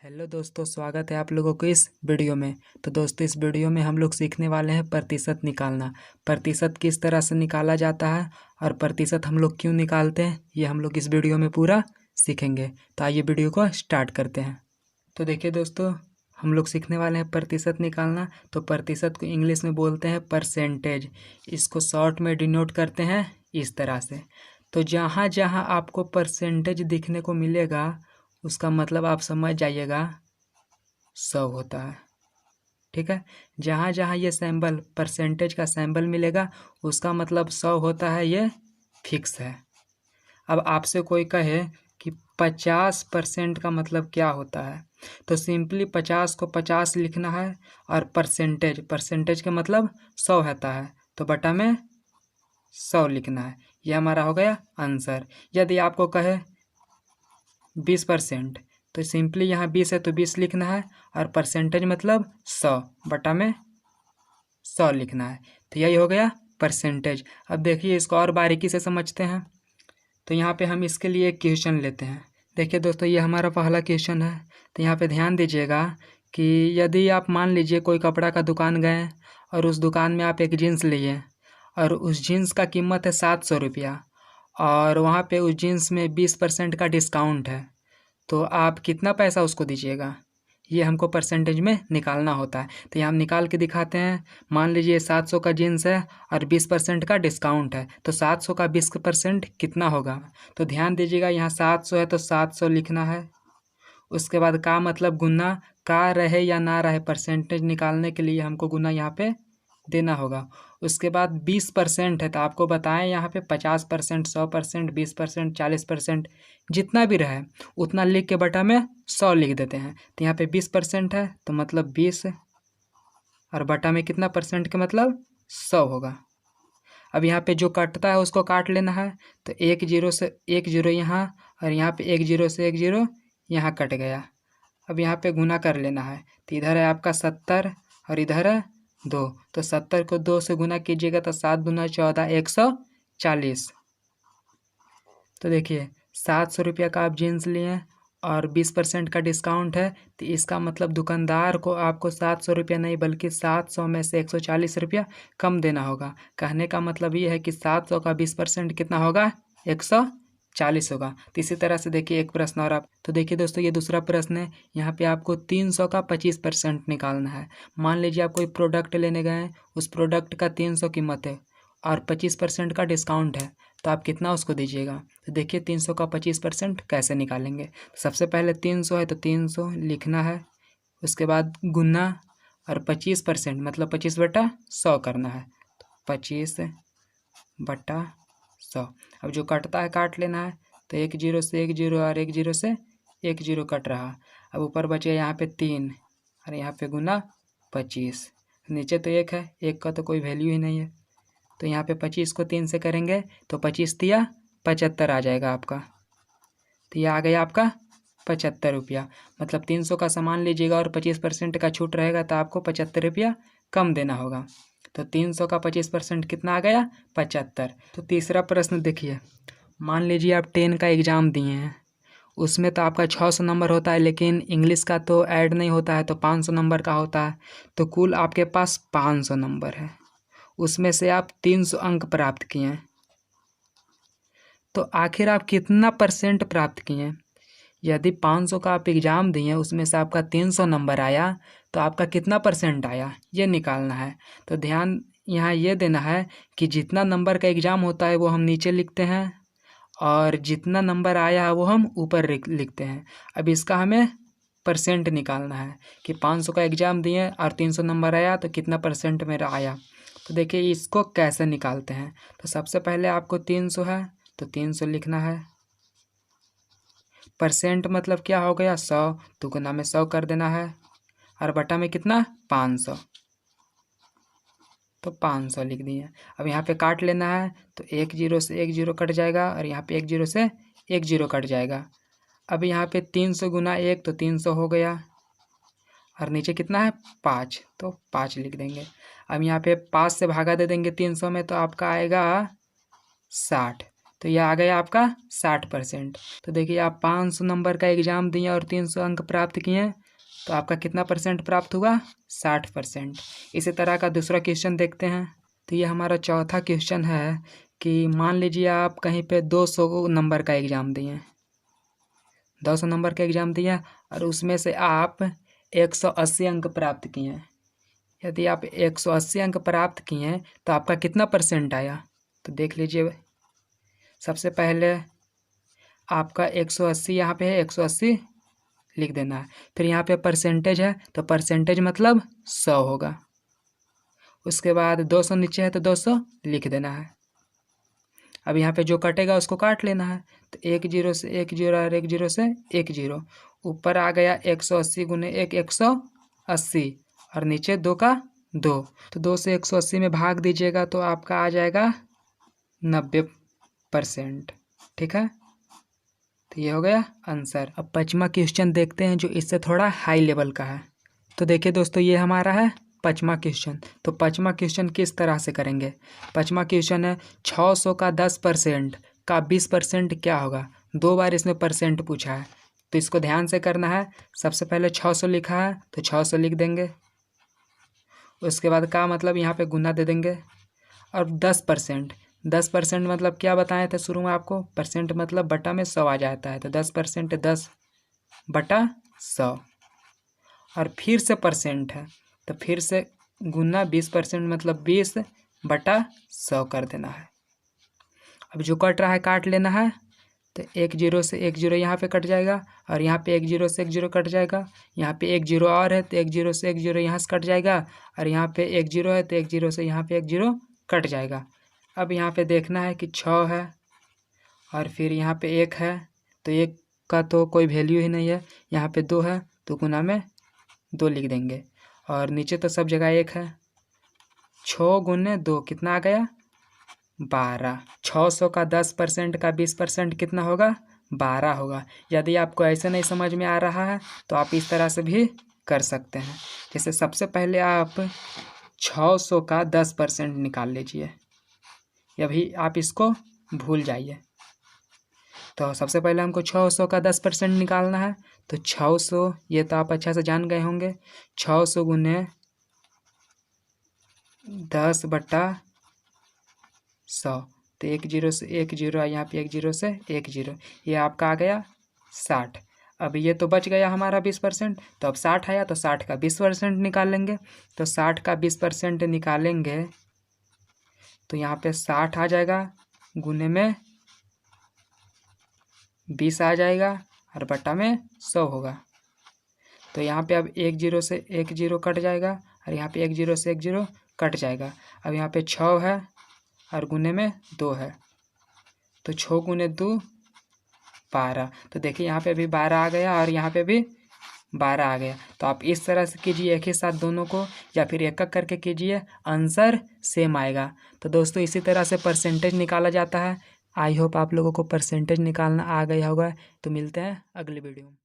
Hello दोस्तों, स्वागत है आप लोगों को इस वीडियो में। तो दोस्तों, इस वीडियो में हम लोग सीखने वाले हैं प्रतिशत निकालना। प्रतिशत किस तरह से निकाला जाता है और प्रतिशत हम लोग क्यों निकालते हैं, ये हम लोग इस वीडियो में पूरा सीखेंगे। तो आइए वीडियो को स्टार्ट करते हैं। तो देखिए दोस्तों, हम लोग सीखने वाले हैं प्रतिशत निकालना। तो प्रतिशत को इंग्लिश में बोलते हैं परसेंटेज। इसको शॉर्ट में डिनोट करते हैं इस तरह से। तो जहाँ जहाँ आपको परसेंटेज दिखने को मिलेगा उसका मतलब आप समझ जाइएगा 100 होता है। ठीक है, जहाँ जहाँ ये सैम्बल परसेंटेज का सैम्बल मिलेगा उसका मतलब 100 होता है, ये फिक्स है। अब आपसे कोई कहे कि 50% का मतलब क्या होता है, तो सिंपली 50 को 50 लिखना है और परसेंटेज परसेंटेज का मतलब 100 होता है, तो बटा में 100 लिखना है। यह हमारा हो गया आंसर। यदि आपको कहे 20%, तो सिंपली यहाँ 20 है तो 20 लिखना है और परसेंटेज मतलब 100 बटा में 100 लिखना है। तो यही हो गया परसेंटेज। अब देखिए इसको और बारीकी से समझते हैं। तो यहाँ पे हम इसके लिए एक क्वेश्चन लेते हैं। देखिए दोस्तों, ये हमारा पहला क्वेश्चन है। तो यहाँ पे ध्यान दीजिएगा कि यदि आप मान लीजिए कोई कपड़ा का दुकान गए और उस दुकान में आप एक जीन्स लिए और उस जीन्स का कीमत है 700 रुपया और वहाँ पे उस जीन्स में 20% का डिस्काउंट है, तो आप कितना पैसा उसको दीजिएगा, ये हमको परसेंटेज में निकालना होता है। तो यहाँ हम निकाल के दिखाते हैं। मान लीजिए 700 का जीन्स है और 20% का डिस्काउंट है, तो 700 का 20% कितना होगा। तो ध्यान दीजिएगा, यहाँ 700 है तो 700 लिखना है। उसके बाद का मतलब गुना, का रहे या ना रहे, परसेंटेज निकालने के लिए हमको गुना यहाँ पे देना होगा। उसके बाद 20% है तो आपको बताएं यहाँ पे 50%, 100%, 20%, 40%, जितना भी रहे उतना लिख के बटा में 100 लिख देते हैं। तो यहाँ पे 20% है तो मतलब 20 और बटा में कितना परसेंट के मतलब 100 होगा। अब यहाँ पे जो कटता है उसको काट लेना है। तो एक जीरो से एक जीरो यहाँ और यहाँ पे एक जीरो से एक जीरो यहाँ कट गया। अब यहाँ पे गुना कर लेना है। तो इधर है आपका 70 और इधर है 2। तो 70 को 2 से गुना कीजिएगा तो 7 दूना 14, 140। तो देखिए 700 रुपया का आप जीन्स लिए और 20% का डिस्काउंट है, तो इसका मतलब दुकानदार को आपको 700 रुपया नहीं बल्कि 700 में से 140 रुपया कम देना होगा। कहने का मतलब ये है कि 700 का 20% कितना होगा, 140 होगा। तो इसी तरह से देखिए एक प्रश्न और आप, तो देखिए दोस्तों ये दूसरा प्रश्न है। यहाँ पे आपको 300 का 25% निकालना है। मान लीजिए आप कोई प्रोडक्ट लेने गए हैं, उस प्रोडक्ट का 300 कीमत है और 25% का डिस्काउंट है, तो आप कितना उसको दीजिएगा। तो देखिए 300 का 25% कैसे निकालेंगे। तो सबसे पहले 300 है तो 300 लिखना है। उसके बाद गुना और 25% मतलब 25/100 करना है। तो 25/100। अब जो कटता है काट लेना है। तो एक जीरो से एक जीरो और एक जीरो से एक जीरो कट रहा। अब ऊपर बचे यहाँ पे 3 और यहाँ पे गुना 25। नीचे तो एक है, एक का तो कोई वैल्यू ही नहीं है। तो यहाँ पे 25 को 3 से करेंगे तो 25 तिया 75 आ जाएगा आपका। तो ये आ गया आपका 75 रुपया। मतलब 300 का सामान लीजिएगा और 25% का छूट रहेगा तो आपको 75 रुपया कम देना होगा। तो 300 का 25% कितना आ गया, 75। तो तीसरा प्रश्न देखिए। मान लीजिए आप 10 का एग्ज़ाम दिए हैं, उसमें तो आपका 600 नंबर होता है, लेकिन इंग्लिश का तो ऐड नहीं होता है तो 500 नंबर का होता है। तो कुल आपके पास 500 नंबर है, उसमें से आप 300 अंक प्राप्त किए हैं। तो आखिर आप कितना परसेंट प्राप्त किए हैं। यदि 500 का आप एग्ज़ाम दिए, उसमें से आपका 300 नंबर आया, तो आपका कितना परसेंट आया ये निकालना है। तो ध्यान यहाँ ये देना है कि जितना नंबर का एग्ज़ाम होता है वो हम नीचे लिखते हैं और जितना नंबर आया है वो हम ऊपर लिखते हैं। अब इसका हमें परसेंट निकालना है कि 500 का एग्ज़ाम दिए और 300 नंबर आया तो कितना परसेंट मेरा आया। तो देखिए इसको कैसे निकालते हैं। तो सबसे पहले आपको 300 है तो 300 लिखना है। परसेंट मतलब क्या हो गया, 100, तो गुना में 100 कर देना है और बटा में कितना 500, तो 500 लिख दिए। अब यहाँ पे काट लेना है। तो एक जीरो से एक जीरो कट जाएगा और यहाँ पे एक जीरो से एक जीरो कट जाएगा। अब यहाँ पे 300 गुना 1 तो 300 हो गया और नीचे कितना है 5, तो 5 लिख देंगे। अब यहाँ पे 5 से भागा दे देंगे 300 में तो आपका आएगा 60। तो यह आ गया आपका 60%। तो देखिए आप 500 नंबर का एग्ज़ाम दिए और 300 अंक प्राप्त किए, तो आपका कितना परसेंट प्राप्त हुआ? 60%। इसी तरह का दूसरा क्वेश्चन देखते हैं। तो ये हमारा चौथा क्वेश्चन है कि मान लीजिए आप कहीं पे 200 नंबर का एग्ज़ाम दिए, 200 नंबर का एग्ज़ाम दिया और उसमें से आप 180 अंक प्राप्त किए। यदि आप 180 अंक प्राप्त किए तो आपका कितना परसेंट आया? तो देख लीजिए, सबसे पहले आपका 180 यहाँ पे है, 180 लिख देना है। फिर यहाँ पे परसेंटेज है तो परसेंटेज मतलब 100 होगा। उसके बाद 200 नीचे है तो 200 लिख देना है। अब यहाँ पे जो कटेगा उसको काट लेना है। तो 1 0 से 1 0 और 1 0 से 1 0, ऊपर आ गया 180 गुने 1 180 और नीचे 2 का 2। तो 2 से 180 में भाग दीजिएगा तो आपका आ जाएगा 90%। ठीक है, तो ये हो गया आंसर। अब 5वां क्वेश्चन देखते हैं जो इससे थोड़ा हाई लेवल का है। तो देखिए दोस्तों, ये हमारा है 5वां क्वेश्चन। तो 5वां क्वेश्चन किस तरह से करेंगे? 5वां क्वेश्चन है 600 का 10% का 20% क्या होगा? 2 बार इसमें परसेंट पूछा है, तो इसको ध्यान से करना है। सबसे पहले 600 लिखा है तो 600 लिख देंगे। उसके बाद का मतलब यहाँ पे गुना दे देंगे। और 10% मतलब क्या बताए थे शुरू में आपको? परसेंट मतलब बटा में 100 आ जाता है। तो 10% 10 बटा 100। और फिर से परसेंट है तो फिर से गुना 20% मतलब 20 बटा 100 कर देना है। अब जो कट रहा है काट लेना है। तो 1 0 से 1 0 यहाँ पे कट जाएगा और यहाँ पे 1 0 से 1 0 कट जाएगा। यहाँ पे 1 0 और है तो 1 0 से 1 0 यहाँ से कट जाएगा और यहाँ पे 1 0 है तो 1 0 से यहाँ पे 1 0 कट जाएगा। अब यहाँ पे देखना है कि 6 है और फिर यहाँ पे 1 है, तो 1 का तो कोई वैल्यू ही नहीं है। यहाँ पे 2 है तो गुना में 2 लिख देंगे और नीचे तो सब जगह 1 है। 6 गुने 2 कितना आ गया? 12। 600 का 10% का 20% कितना होगा? 12 होगा। यदि आपको ऐसे नहीं समझ में आ रहा है तो आप इस तरह से भी कर सकते हैं। जैसे सबसे पहले आप 600 का 10% निकाल लीजिए, या भी आप इसको भूल जाइए। तो सबसे पहले हमको 600 का 10% निकालना है। तो 600, ये तो आप अच्छा से जान गए होंगे, 600 गुने 10 बटा 100। तो 1 0 से 1 0, यहाँ पे 1 0 से 1 0, ये आपका आ गया 60। अब ये तो बच गया हमारा 20%, तो अब 60 आया तो 60 का 20% निकालेंगे। तो 60 का 20% निकालेंगे तो यहाँ पे 60 आ जाएगा, गुने में 20 आ जाएगा और बटा में 100 होगा। तो यहाँ पे अब 1 0 से 1 0 कट जाएगा और यहाँ पे 1 0 से 1 0 कट जाएगा। अब यहाँ पे 6 है और गुने में 2 है, तो 6 गुने 2 12। तो देखिए यहाँ पे भी 12 आ गया और यहाँ पे भी 12 आ गया। तो आप इस तरह से कीजिए एक ही साथ दोनों को, या फिर एक एक करके कीजिए, आंसर सेम आएगा। तो दोस्तों इसी तरह से परसेंटेज निकाला जाता है। आई होप आप लोगों को परसेंटेज निकालना आ गया होगा। तो मिलते हैं अगली वीडियो में।